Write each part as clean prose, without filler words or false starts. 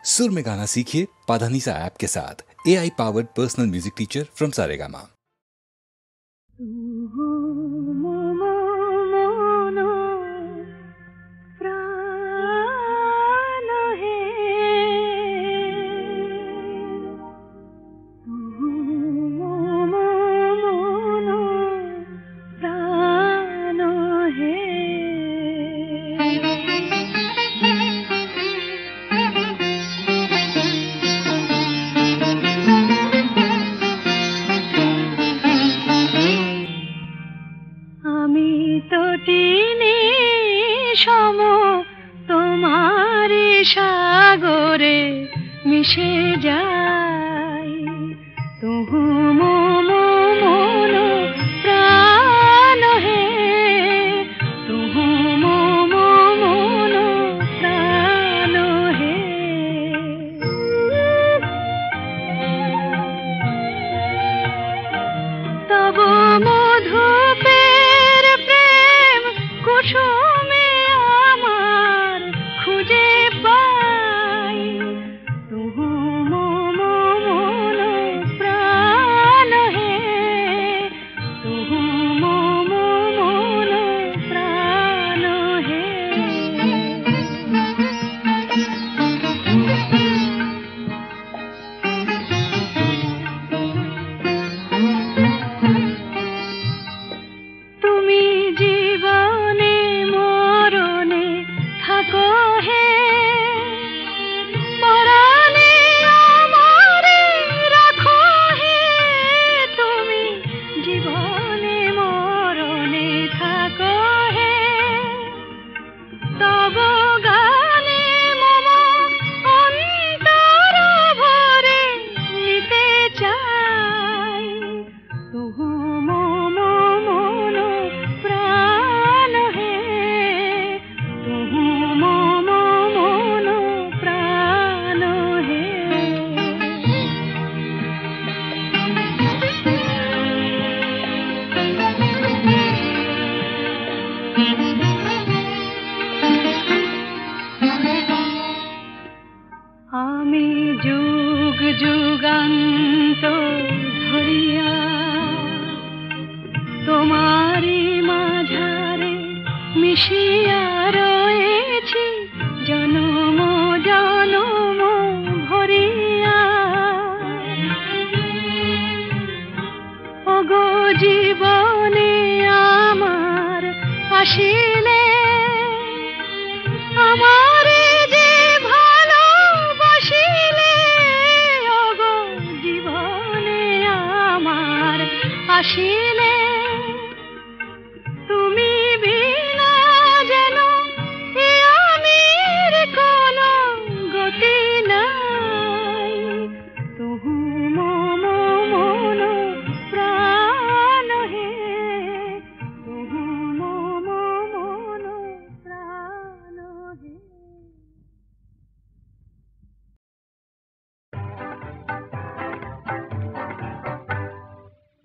सुर में गाना सीखिए पाधानीसा ऐप के साथ। AI powered personal music teacher from Saregama. সাগরে মিশে যায় তুহু মন প্রাণ হে তুহু মন প্রাণ হে তব মধুপের প্রেম কুসুমে আমার খুঁজে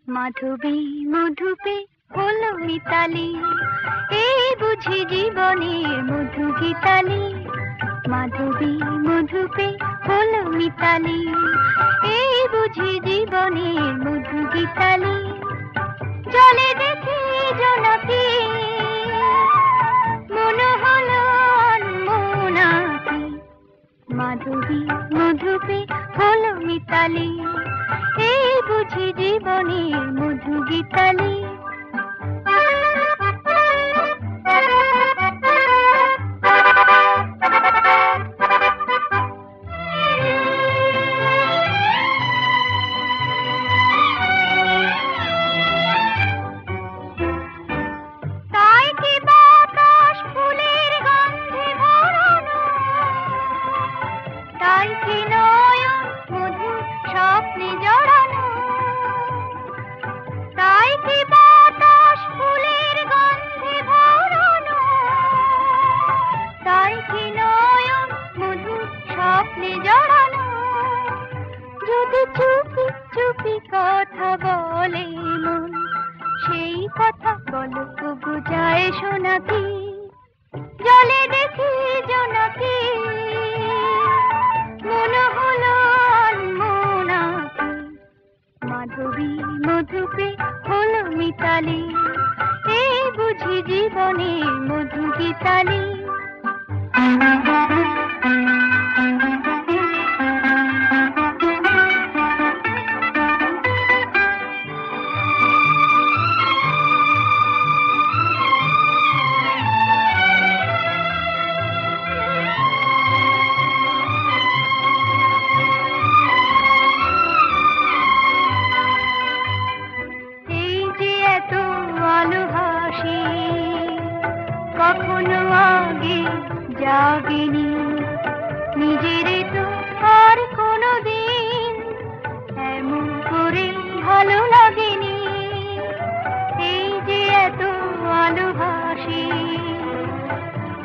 মাধবী মধুপে হলো মিতালি এই বুঝি জীবনের মধু গীতালি মাধবী মধুপে হলো মিতালি এই বুঝি জীবনের মধু গীতালি জলে দেখি জনকি মন হলো অনমনাকি মাধবী মধুপে হলো মিতালি এই বুঝি জীবনের মধু গীতালি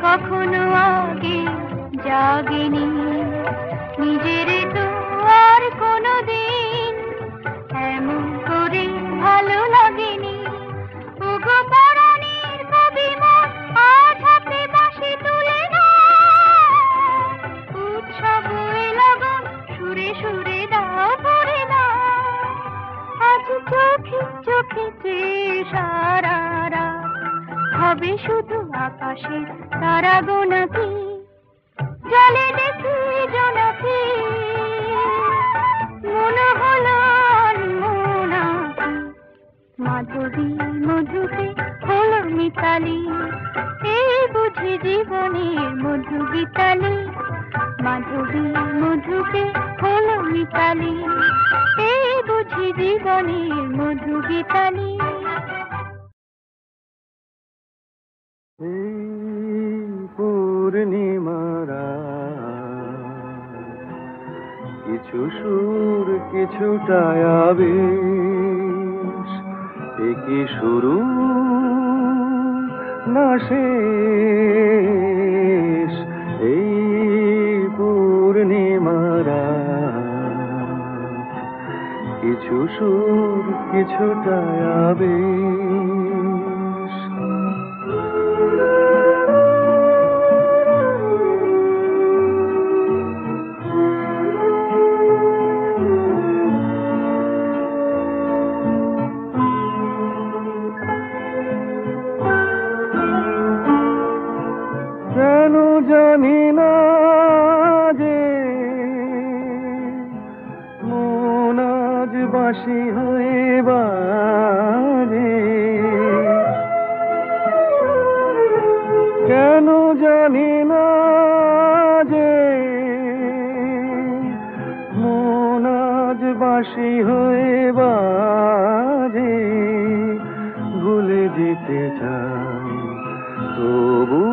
কখনো আগে জাগেনি, নিজের তো আর কোনো দিন এমন করে ভালো লাগেনি। ওগো পরাণের কবি মন আজ হাতে বাঁশি তুলে দাও, উৎসব লগন সুরে সুরে দাও ভরে দাও। আজ চোখে চোখে সারা রাত হবে শুধু আকাশে তারা গোনাকি, জলে দেখি জোনাকি মনে হলো মোনাকি। মাধবী মধুতে হলো মিতালি, এই বুঝি জীবনের মধু গীতালি। মাধবী মধুতে হলো মিতালি, এই বুঝি জীবনের মধু গীতালি। পূর্ণিমারা কিছু সুর কিছুটা আবেশ, একই শুরু না শেষ। এই পূর্ণিমারা কিছু সুর কিছুটা আবেশ। কেন জানি না যে মন আজ বাঁশি হয়ে বাজে, কেন জানি না যে মন আজ বাঁশি হয়ে বাজে। ভুলে যেতে চাই তবু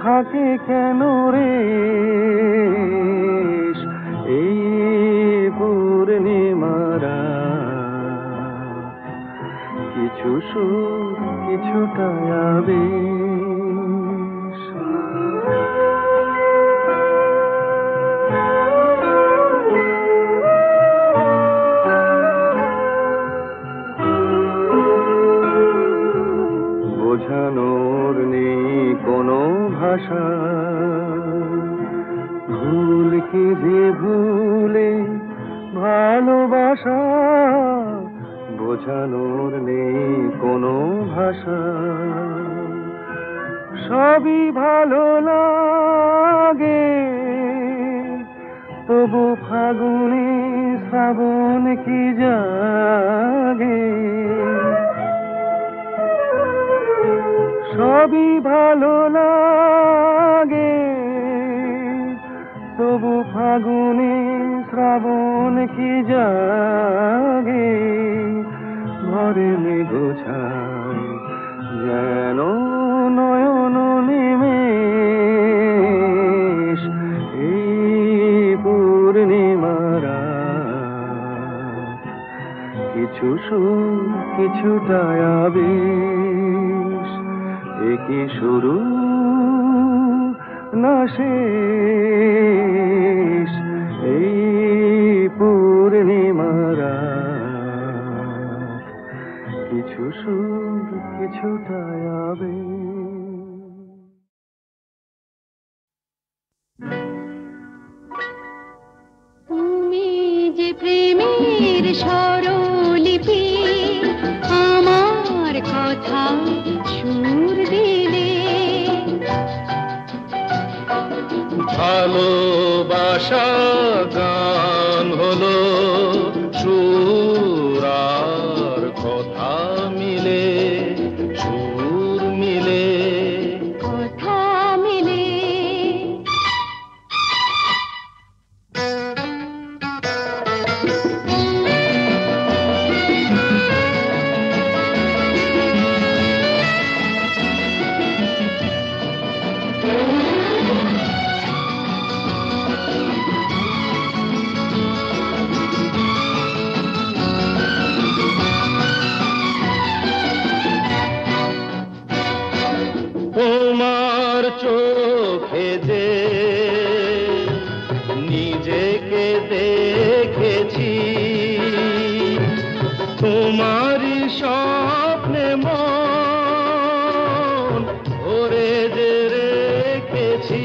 থাকে কেন রে এই পূর্ণিমারা কিছু সুর কিছুটা আবেশ। বোঝানোর নেই কোনো ভাষা, ভুল কি যে ভুলে ভালোবাসা। বোঝানোর নেই কোনো ভাষা, সবই ভালো লাগে তবু ফাগুনে শ্রাবণ কি জাগে। সবই ভালো লাগে তবু ফাগুনে শ্রাবণ কি জাগে। ঘরে গোছায় যেন নয়ন নিমেষ, এই পূর্ণিমারা কিছু সুর কিছুটা আবেশ। একই শুরু না শেষ, এই পূর্ণিমারা কিছু সুর কিছুটা আবেশ। তুমি যে প্রেমের স্বরলিপি, আমার কথা সুর দিলে। ভালোবাসা গান হলো সুর আর কথা মিলে, সুর মিলে কথা মিলে। থেকে দেখেছি তোমারই স্বপ্নে মন ভরে যে রেখেছি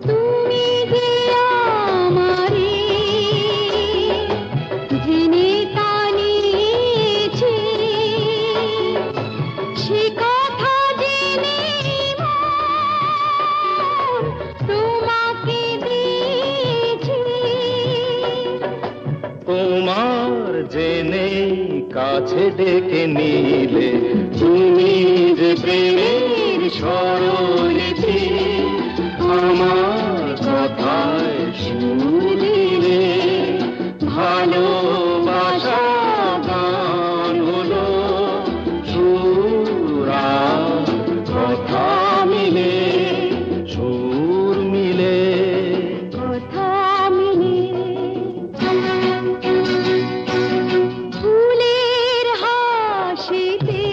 তুমি যে আমারে জেনে তা নিয়েছি সে কথা জেনে মন তোমাকে দিয়েছি তোমার জেনে কাছে ডেকে নিলে তুমি যে প্রেমের সরলিপি আমার কথায় সুর দিলে ভালোবাসা গান হলো সুর আর কথা মিলে সুর মিলে কথা মিলে ফুলের হাসিতে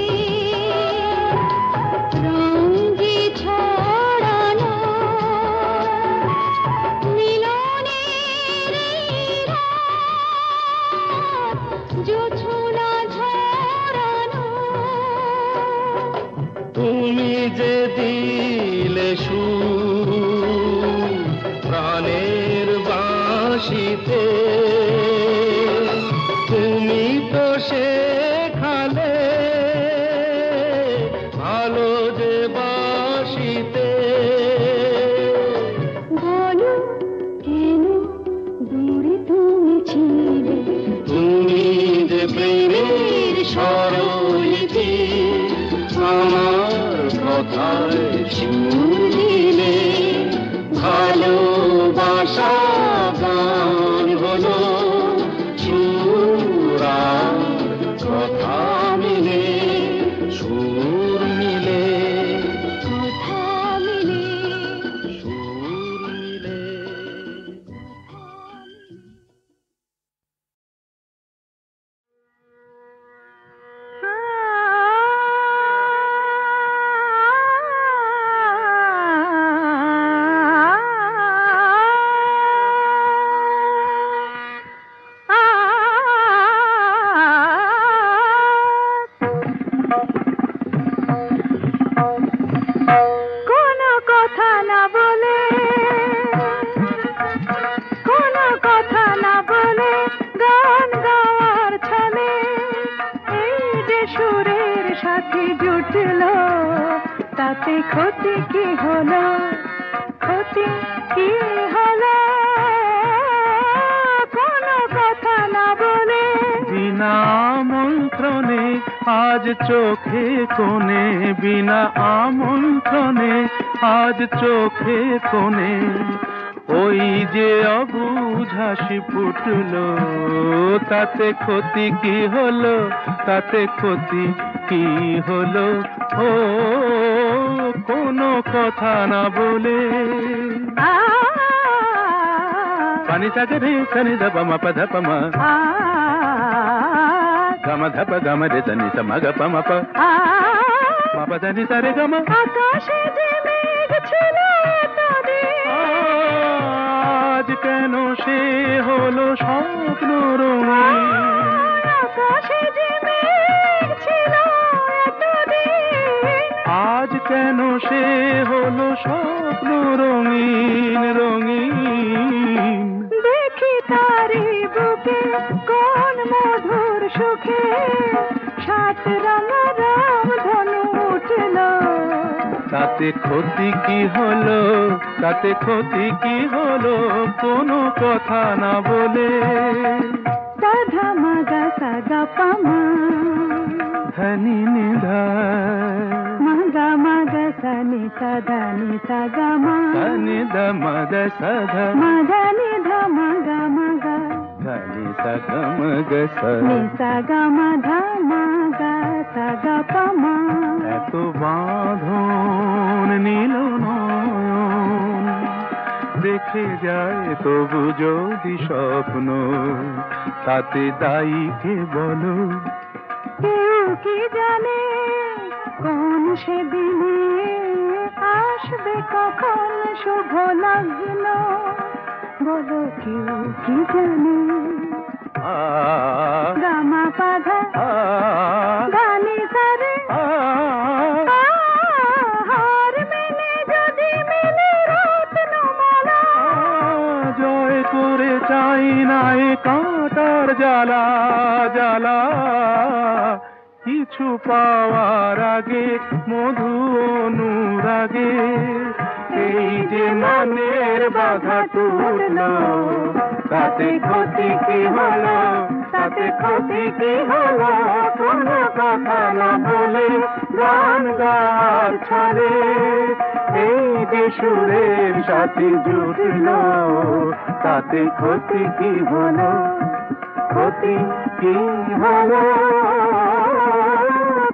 রঙ যে ছড়ানো মিলনের এই রাত জোছনা ঝরানো তুমি যে দিলে সুর প্রাণের বাঁশিতে তুমি তো শেখালে ভালো যে বাঁশিতে বলো কেন দূরে তুমি ছিলে তুমি যে প্রেমের সরলিপি আমার কথায় সুর দিলে ভালোবাসা গান হলো সুর আর কথা মিলে সুর মিলে কথা মিলে সুর মিলে কোনো কথা না বলে কোনো কথা না বলে গান গাওয়ার ছলে এই যে সুরের সাথে জুটলো তাতে ক্ষতি কি হলো ক্ষতি কি হলো কোনো কথা না বলে বিনা আমন্ত্রণে আজ চোখে কোণে বিনা আমন্ত্রণে আজ চোখে কোণে ওই যে অবুঝ হাসি ফুটলো তাতে ক্ষতি কি হলো তাতে ক্ষতি কি হলো ও কোনো কথা না বলে পানি সাগে রে সনি দপ ম পদ পম গম ধপ গম রে সনি সম গ পম প ম পদ নি সরে গম আকাশে যে মেঘ ছিল এতদিন আজ কেন সে হলো স্বপ্ন রঙিন আকাশে যে মেঘ ছিল এতদিন আজ কেন সে হলো স্বপ্ন রঙিন রঙিন দেখি তারি বুকে কোন মধুর সুখে সাত রঙ রাম ধনু উঠল তাতে ক্ষতি কি হলো তাতে ক্ষতি কি হলো কোনো কথা না বলে সাধা মাগা সাগা পামা ধনি নিধা মাগা মাগা সনি সাধা নি সাগা মা ধনি দ মদ সধ মাগা নি ধা মাগা মাগা ধনি সগম গ স নি সাগা মা ধা মাগা সাগা পামা এত বাঁধন নীল নয়ন দেখে যায় তবু যদি স্বপ্ন তাতে দায়ী কে বলো কেউ কি জানে কোন সেদিনে আসবে কখন শুভ লগ্ন বলো কেউ কি জানে গামা পাধা গানে সারে হার মেনে যদি মেলে রত্নমালা জয় করে চাই নাই কাঁটার জ্বালা জ্বালা কিছু পাওয়ার আগে মধু অনুরাগে এই যে মনের বাধা টুটলো তাতে ক্ষতি কি হলো তাতে ক্ষতি কি হলো কোনো কথা না বলে গান গাওয়ার ছলে এই যে সুরের সাথে জুটলো তাতে ক্ষতি কি হলো ক্ষতি কি হলো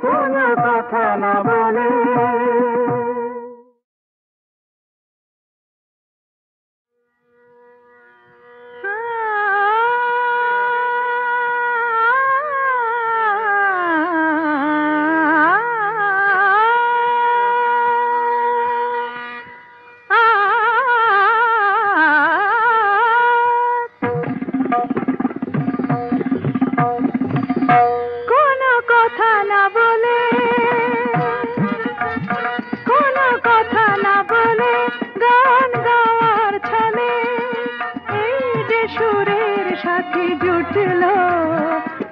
কোনো কথা না বলে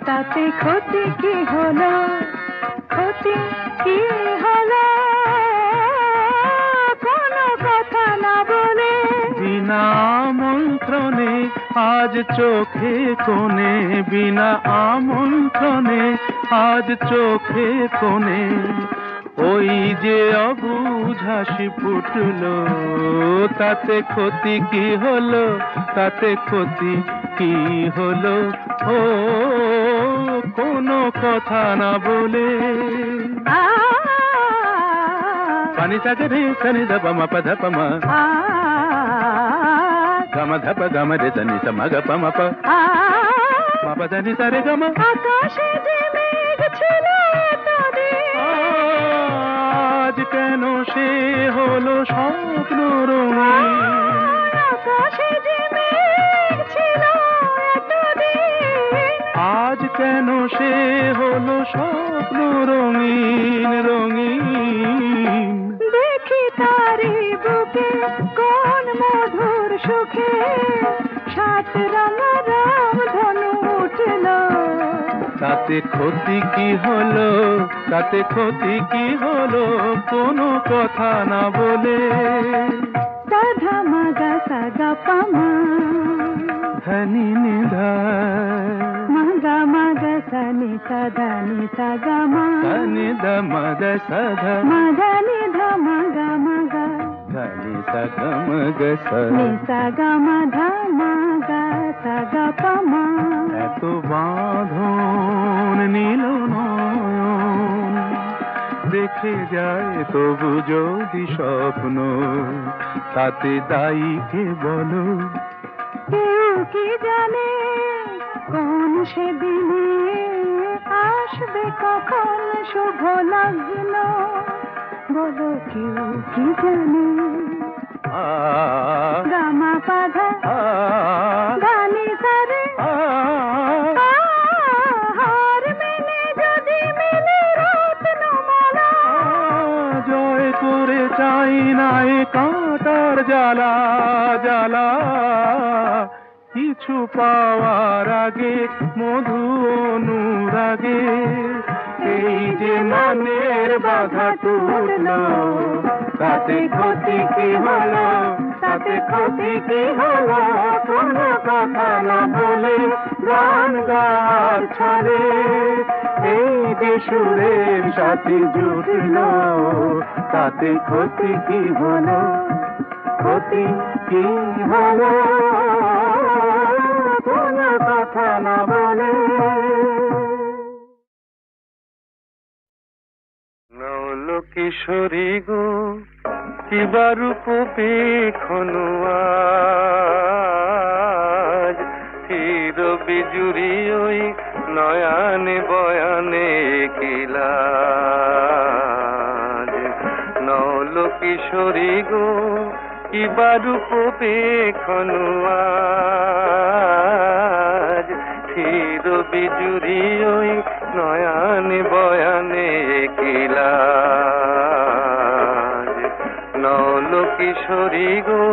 তাতে ক্ষতি কি হলো ক্ষতি কি হলো কোনো কথা না বলে বিনা আমন্ত্রণে আজ চোখে কোণে বিনা আমন্ত্রণে আজ চোখে কোণে ওই যে অবুঝ হাসি ফুটলো তাতে ক্ষতি কি হলো তাতে ক্ষতি কি হলো ও কোনো কথা না বলে পানি সাগরে রে সনি ধপ ম পধ প ম গম ধপ গম রে সনি স মগ প ম প ম পধ নি সরে গম আকাশে যে মেঘ ছিল এতদিন আজ কেন সে হলো স্বপ্ন রঙিন আকাশে যে মেঘ ছিল এতদিন আজ কেন সে হলো স্বপ্ন রঙিন রঙিন দেখি তারি বুকে কোন মধুর সুখে সাত রঙ রাম ধনু উঠল তাতে ক্ষতি কি হলো তাতে ক্ষতি কি হলো কোনো কথা না বলে সাধা মাগা সাগা পামা ধনি নিধা মাগা মাগা সানি সাদা নি সাগা মা ধনি দ মগ সধ মাগা নিধা মাগা মাগা ধনি সগ মগ স নি সাগা মাধা মাগা সাগা পামা এত বাঁধন নীল নয়ন দেখে যায় তবু যদি স্বপ্ন তাতে দায়ী কে বলো কেউ কি জানে কোন সেদিনে আসবে কখন শুভ লগ্ন বলো কেউ কি জানে গামা পাধা গানে সারে হার মেনে যদি মেলে রত্নমালা জয় করে চাই নাই কাঁটার জ্বালা জ্বালা কিছু পাওয়ার আগে মধু অনুরাগে এই যে মনের বাধা টুটলো তাতে ক্ষতি কি হলো তাতে ক্ষতি কি হলো কোনো কথা না বলে গান গাওয়ার ছলে এই যে সুরের সাথে জুটলো তাতে ক্ষতি কি হলো ক্ষতি কি হলো কোনো কথা না বলে নৌল কিশোরী গো কিবা রূপ পেখনু আজ চির বিজুরি ওই নয়ানে বয়ানে কিলাজ নৌল কিশোরী গো কিবা রূপ পেখনু আজ ক্ষীর বিজুরি ওই নয়ানে বয়ানে কিলা নল কিশোরী গো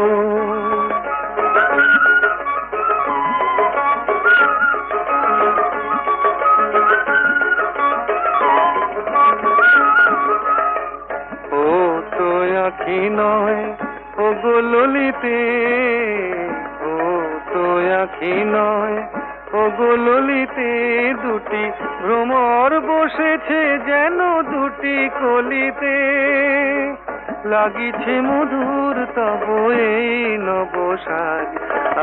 ও তো আখি নয় ও গো ললিতে ও তো আখি নয় ও গো ললিতে দুটি ভ্রমর বসেছে যেন দুটি কলিতে লাগিছে মধুর তব এই নবসাজ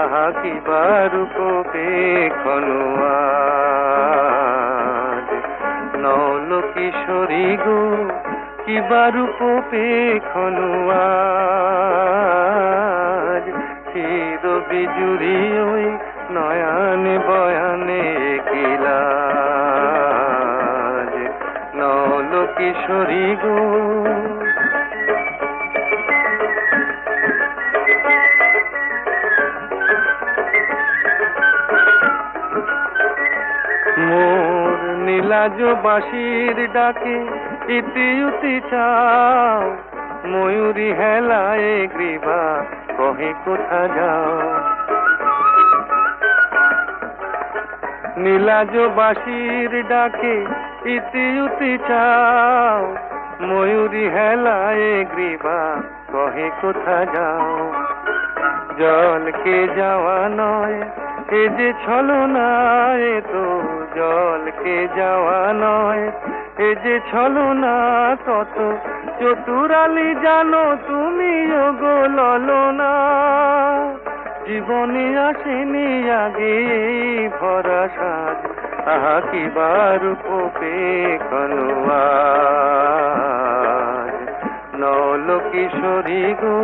আহা কিবা রূপ পেখনু আজ নল কিশোরী গো কিবা রূপ পেখনু আজ ক্ষীর বিজুরি ওই নয়ানে বয়ানে কিলা নল কিশোরী গো মোর নীলাজ বাঁশির ডাকে ইতি উতি চাও ময়ূরী হেলায় গ্রীবা কহে কোথা যাও নীলাজ বাঁশির ডাকে ইতি উতি চাও ময়ূরী হেলায় গ্রীবা কহে কোথা যাও জলকে যাওয়া নয় এ যে ছলনা এ তো জলকে যাওয়া নয় এ যে ছলনা কত চতুরালি জানো তুমি গো ললনা জীবনে আসেনি আগে ভরা সাজ আহা কিবা রূপ পেখনু আজ নল কিশোরী গো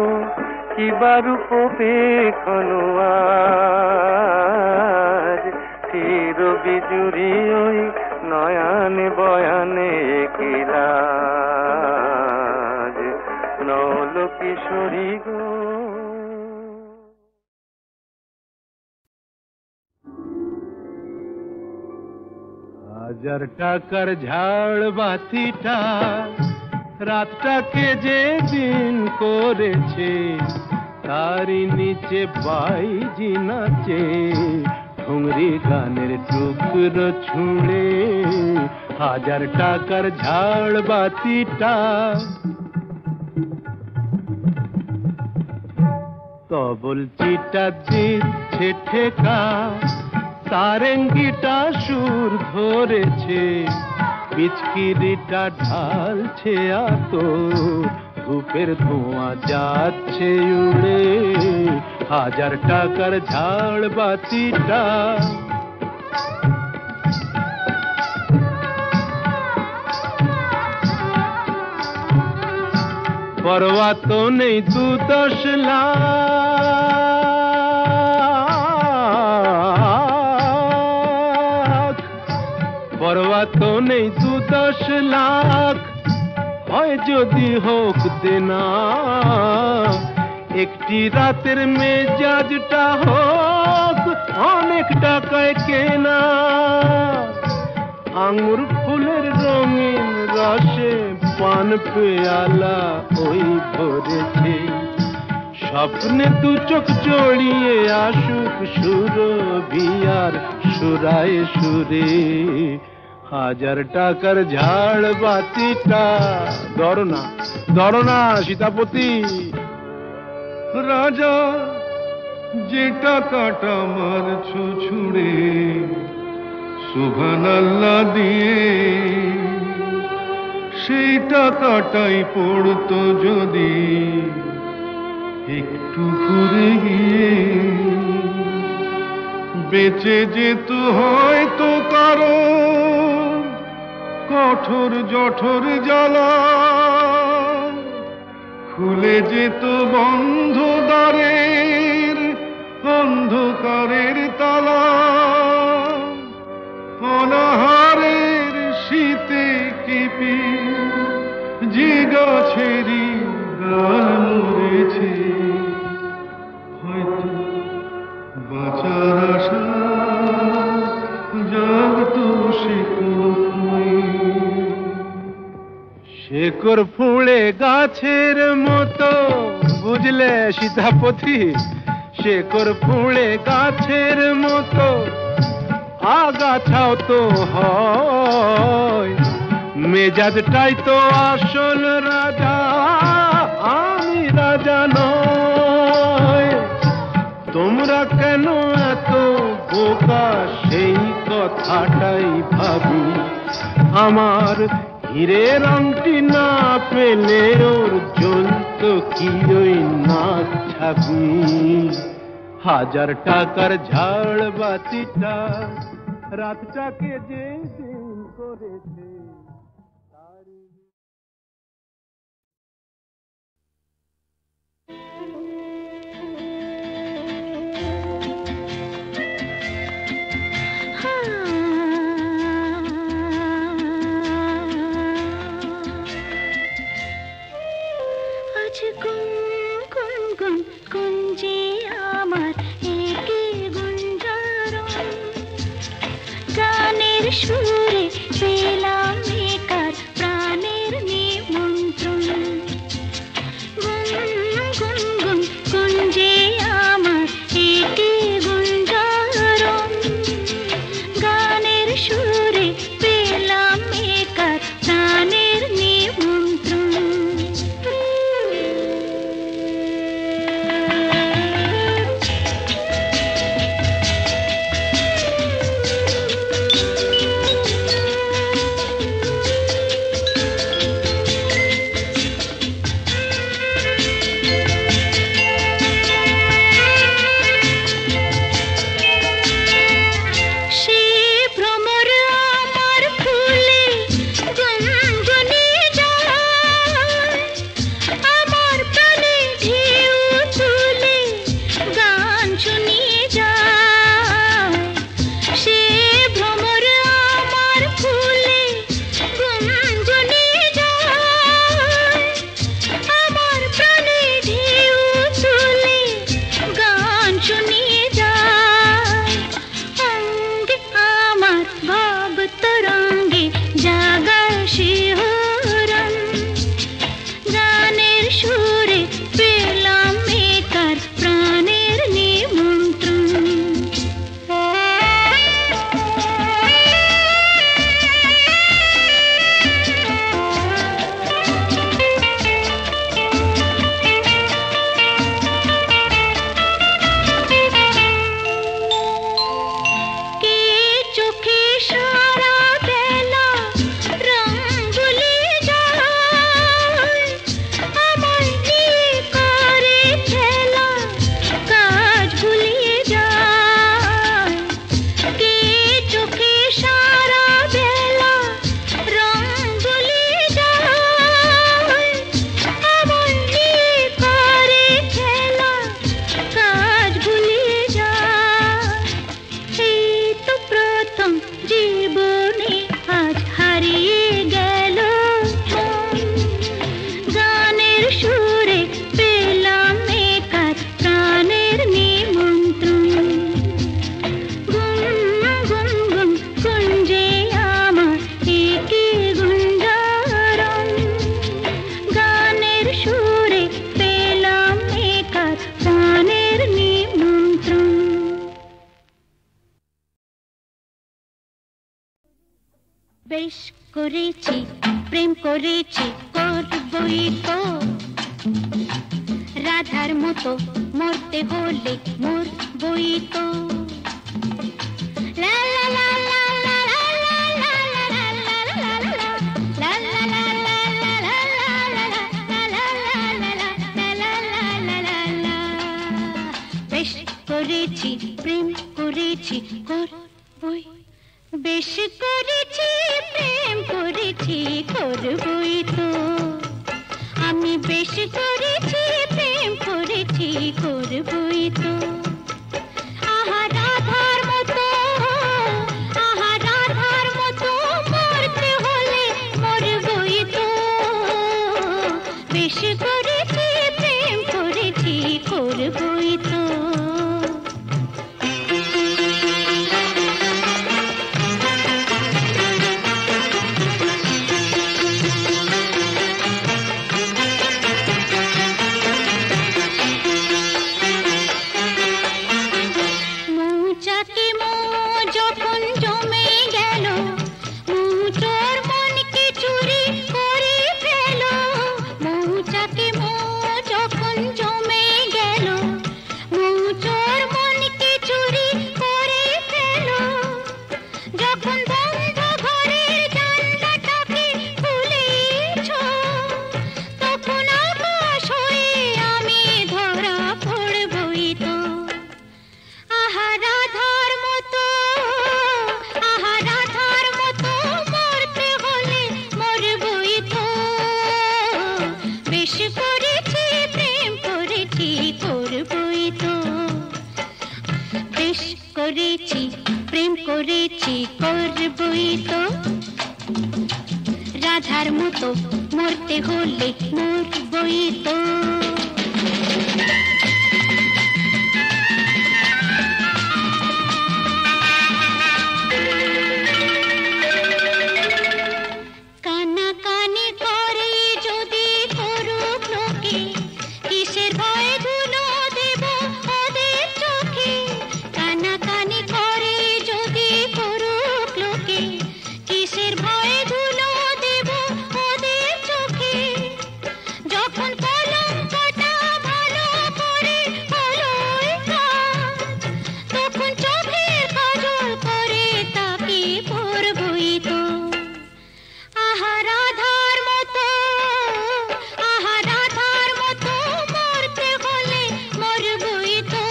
কিবা রূপ পেখনু আজ ক্ষীর বিজুরি ওই নয়ানে বয়ানে কিলা নল কিশোরী গো হাজার টাকার ঝাড় বাতিটা রাতটাকে যে দিন করেছে তারই নিচে বাইজি নাচে ঘুংরি গানের টুকরো ছুঁড়ে হাজার টাকার ঝাড় বাতিটা তবল চিটা দিচ্ছে ঠেকা সারেঙ্গিটা সুর ধরেছে পিচকিরিটা ঢালছে আতো ধূপের ধোঁয়া যাচ্ছে উড়ে হাজার টাকার ঝাড় বাতিটা পরোয়া তো নেই 2-10 লাখ পরোয়া তো নেই 2-10 লাখ হয় যদি হোক দেনা একটি রাতের মেজাজটা হোক অনেক টাকায় কেনা আঙুর ফুলের রঙিন রসে পান পেয়ালা ওই ভরেছে স্বপ্নে 2 চোখ জড়িয়ে আসুক সুরভিয়ার সুরায় সুরে হাজার টাকার ঝাড় বাতিটা দরনা সীতাপতি রাজা যে টাকাটা মারছো ছুড়ে সুবহানাল্লাহ দিয়ে সেই টাকাটাই পড়তো যদি একটু ঘুরে গিয়ে বেঁচে যেত হয়তো কারো কঠোর জঠর জ্বালা খুলে যেত বন্ধ দ্বারের অন্ধকারের তালা অনাহারের শীতে কেঁপে যে গাছেরই ডাল মরেছে শেকড় ফুঁড়ে গাছের মতো, বুঝলে সীতাপতি, শেকড় ফুঁড়ে গাছের মতো আগাছাও তো হয়, মেজাজটাই তো আসল রাজা, আমি রাজা নয়। তোমরা কেন এত বোকা সেই কথাটাই ভাবি, আমার হীরের আংটি না পেলে ওর জ্বলত কি ওই নাক ছাবি। 1000 টাকার ঝাড় বাতিটা রাতটাকে যে দিন করেছে। আজ গুন গুন গুন গুঞ্জে আমার একে গুঞ্জারণ, গানের সুরে পেলাম একার প্রাণের নিমন্ত্রণ। গুন গুন গুন গুঞ্জে আমার একে গুঞ্জারণ, গানের সুরে পেলাম একার প্রাণের নিমন্ত্রণ। বেশ করেছি প্রেম করেছি করবই তো, রাধার মতো মরতে হলে মরবই তো। লা লা লা লা লা লা লা লা লা লা লা লা। বেশ করেছি প্রেম করেছি করবই, বেশ করেছি প্রেম করেছি করবই তো। আমি বেশ করেছি প্রেম করেছি করবই তো। আহা রাধার মতো, আহা রাধার মতো মরতে হলে মরবই তো। বেশ করেছি প্রেম করেছি করবই তো। বেশ করেছি প্রেম করেছি করবই তো রাধার মতো মরতে হলে মরবই তো কানাকানি করে যদি করুক লোকে কিসের ভয়ে ধুলো দেব ওদের চোখে কানাকানি করে যদি করুক লোকে কিসের ভয়ে ধুলো দেব ওদের চোখে যখন কলঙ্কটা ভালো করে হলোই কাজ তখন চোখের কাজল করে তাকে পরবই তো আহা রাধার মতো মরতে হলে মরবই তো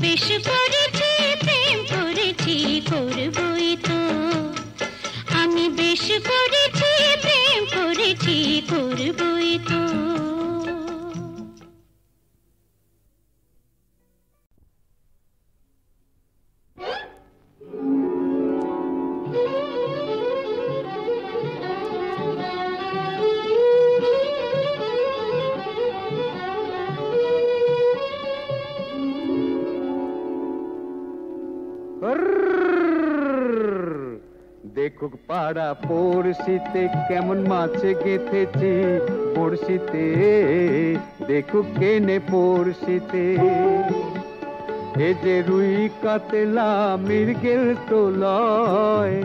বেশ করেছি প্রেম করেছি করবই তো আমি বেশ করেছি প্রেম করেছি করবই তো দেখুক পাড়া পড়শিতে কেমন মাছ গেথেছি পড়শিতে দেখুক কেনে পড়শিতে এ যে রুই কাতলা মৃগেল তো লয়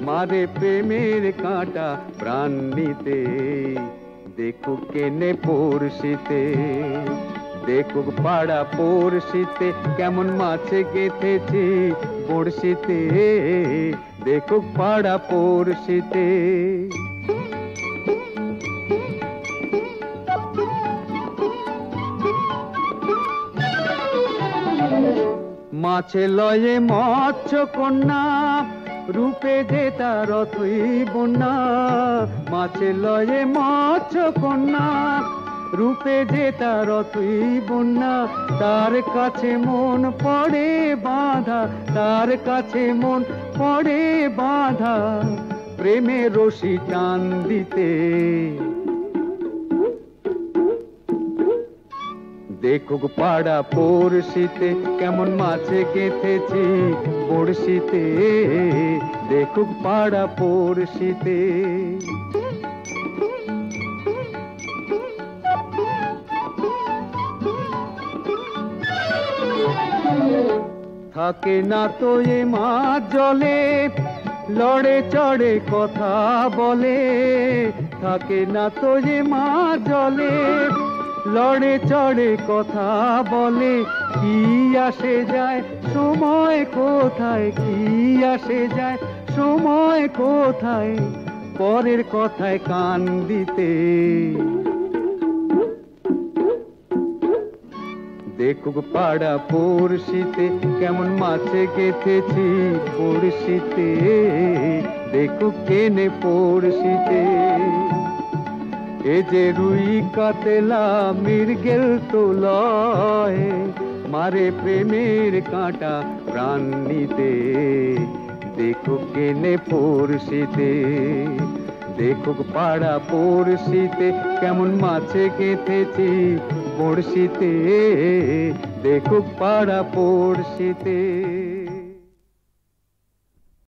মারে প্রেমের কাঁটা প্রাণ নিতে দেখুক কেনে পড়শিতে দেখুক পাড়া পড়শিতে কেমন মাছ গেথেছি পড়শিতে দেখুক পাড়া পড়শিতে মাছে লয়ে মৎস্য কন্যা রূপে যে তার অথই বন্যা মাছে লয়ে মৎস্য কন্যা রূপে যে তার অথই বন্যা তার কাছে মন পড়ে বাঁধা তার কাছে মন পড়ে বাঁধা প্রেমে রশি টান দিতে দেখুক পাড়া পড়শিতে কেমন মাছে গেথেছি পড়শিতে দেখুক পাড়া পড়শিতে থাকে না তো এ মাছ জলে লড়ে চড়ে কথা বলে থাকে না তো এ মাছ জলে লড়ে চড়ে কথা বলে কি আসে যায় সময় কোথায় কি আসে যায় সময় কোথায় পরের কথায় কান দিতে দেখুক পাড়া পড়শিতে কেমন মাছে গেথেছি পড়শিতে দেখুক কেনে পড়শিতে এ যে রুই কাতলা মৃগেল তো লয় মারে প্রেমের কাঁটা প্রাণ নিতে দেখুক কেনে পড়শিতে দেখুক পাড়া পড়শিতে কেমন মাছে গেথেছি পড়শিতে দেখুক পাড়া পড়শিতে